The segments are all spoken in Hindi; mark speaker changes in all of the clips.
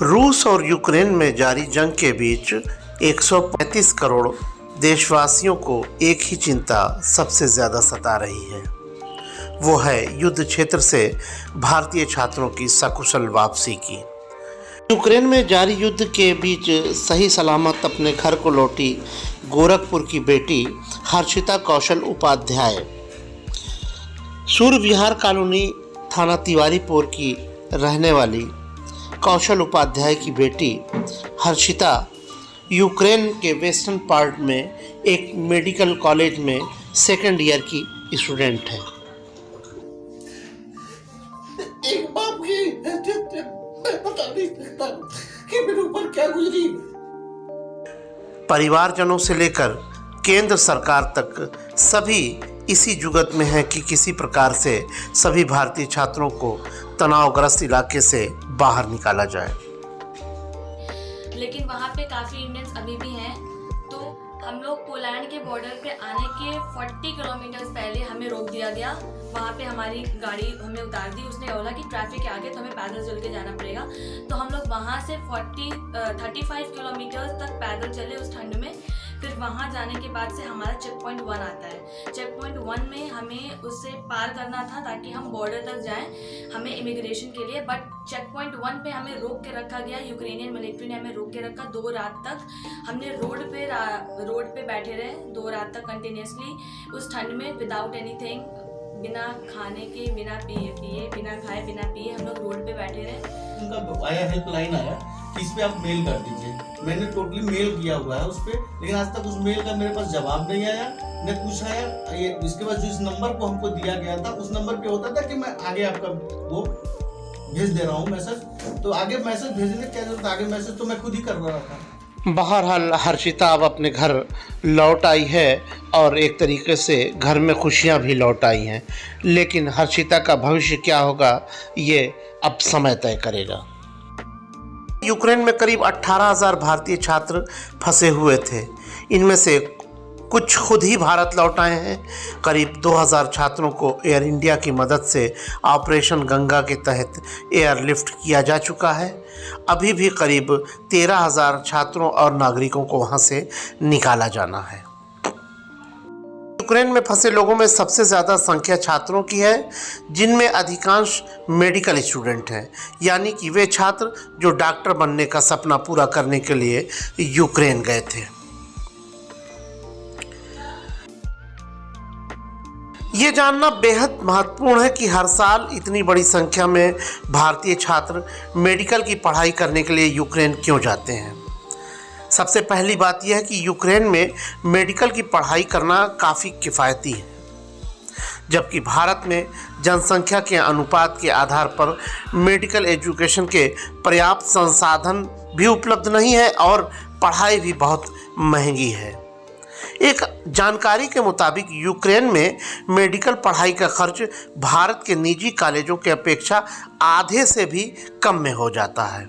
Speaker 1: रूस और यूक्रेन में जारी जंग के बीच 135 करोड़ देशवासियों को एक ही चिंता सबसे ज़्यादा सता रही है। वो है युद्ध क्षेत्र से भारतीय छात्रों की सकुशल वापसी की। यूक्रेन में जारी युद्ध के बीच सही सलामत अपने घर को लौटी गोरखपुर की बेटी हर्षिता कौशल उपाध्याय सूर्य विहार कॉलोनी थाना तिवारीपुर की रहने वाली कौशल उपाध्याय की बेटी हर्षिता यूक्रेन के वेस्टर्न पार्ट में एक मेडिकल कॉलेज में सेकेंड ईयर की स्टूडेंट है।
Speaker 2: एक बाप की मैं बता नहीं सकता कि मेरे ऊपर क्या गुजरी।
Speaker 1: परिवारजनों से लेकर केंद्र सरकार तक सभी इसी जुगत में है कि किसी प्रकार से सभी भारतीय छात्रों को तनावग्रस्त इलाके से बाहर निकाला जाए।
Speaker 3: लेकिन वहाँ पे काफ़ी इंडियंस अभी भी हैं। तो हम लोग पोलैंड के बॉर्डर पे आने के 40 किलोमीटर पहले हमें रोक दिया गया। वहाँ पे हमारी गाड़ी हमें उतार दी। उसने बोला कि ट्रैफिक है आगे, तो हमें पैदल चल के जाना पड़ेगा। तो हम लोग वहाँ से 35 किलोमीटर तक पैदल चले उस ठंड में। फिर वहाँ जाने के बाद से हमारा चेक पॉइंट 1 आता है। चेक पॉइंट 1 में हमें उससे पार करना था ताकि हम बॉर्डर तक जाएं हमें इमिग्रेशन के लिए। बट चेक पॉइंट 1 पे हमें रोक के रखा गया। यूक्रेनियन मिलिट्री ने हमें रोक के रखा 2 रात तक। हमने रोड पे बैठे रहे 2 रात तक कंटिन्यूसली उस ठंड में विदाउट एनीथिंग, बिना खाने के, बिना पिए बिना खाए बिना पिए हम लोग रोड पे बैठे रहे।
Speaker 2: उनका आया हेल्पलाइन आया कि इस पे आप मेल कर दीजिए। मैंने टोटली मेल किया हुआ है उस पे, लेकिन आज तक उस मेल का मेरे पास जवाब नहीं आया, न कुछ आया। ये इसके बाद जिस नंबर को हमको दिया गया था उस नंबर पे होता था कि मैं आगे आपका वो भेज दे रहा हूँ मैसेज। तो आगे मैसेज भेजने क्या जरूरत, आगे मैसेज तो मैं खुद ही कर रहा था।
Speaker 1: बहरहाल हर्षिता अब अपने घर लौट आई है और एक तरीके से घर में खुशियां भी लौट आई हैं। लेकिन हर्षिता का भविष्य क्या होगा ये अब समय तय करेगा। यूक्रेन में करीब 18,000 भारतीय छात्र फंसे हुए थे। इनमें से कुछ खुद ही भारत लौट आए हैं। करीब 2,000 छात्रों को एयर इंडिया की मदद से ऑपरेशन गंगा के तहत एयरलिफ्ट किया जा चुका है। अभी भी करीब 13,000 छात्रों और नागरिकों को वहां से निकाला जाना है। यूक्रेन में फंसे लोगों में सबसे ज़्यादा संख्या छात्रों की है, जिनमें अधिकांश मेडिकल स्टूडेंट हैं, यानी कि वे छात्र जो डॉक्टर बनने का सपना पूरा करने के लिए यूक्रेन गए थे। ये जानना बेहद महत्वपूर्ण है कि हर साल इतनी बड़ी संख्या में भारतीय छात्र मेडिकल की पढ़ाई करने के लिए यूक्रेन क्यों जाते हैं। सबसे पहली बात यह है कि यूक्रेन में मेडिकल की पढ़ाई करना काफ़ी किफ़ायती है, जबकि भारत में जनसंख्या के अनुपात के आधार पर मेडिकल एजुकेशन के पर्याप्त संसाधन भी उपलब्ध नहीं है और पढ़ाई भी बहुत महंगी है। एक जानकारी के मुताबिक यूक्रेन में मेडिकल पढ़ाई का खर्च भारत के निजी कॉलेजों की अपेक्षा आधे से भी कम में हो जाता है।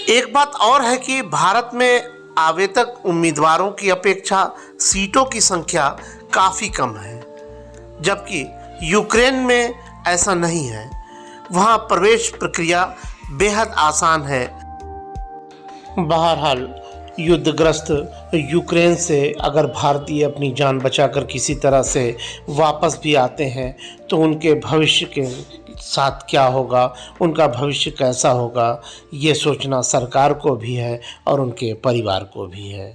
Speaker 1: एक बात और है कि भारत में आवेदक उम्मीदवारों की अपेक्षा सीटों की संख्या काफ़ी कम है, जबकि यूक्रेन में ऐसा नहीं है। वहाँ प्रवेश प्रक्रिया बेहद आसान है। बहरहाल युद्धग्रस्त यूक्रेन से अगर भारतीय अपनी जान बचाकर किसी तरह से वापस भी आते हैं तो उनके भविष्य के साथ क्या होगा, उनका भविष्य कैसा होगा, ये सोचना सरकार को भी है और उनके परिवार को भी है।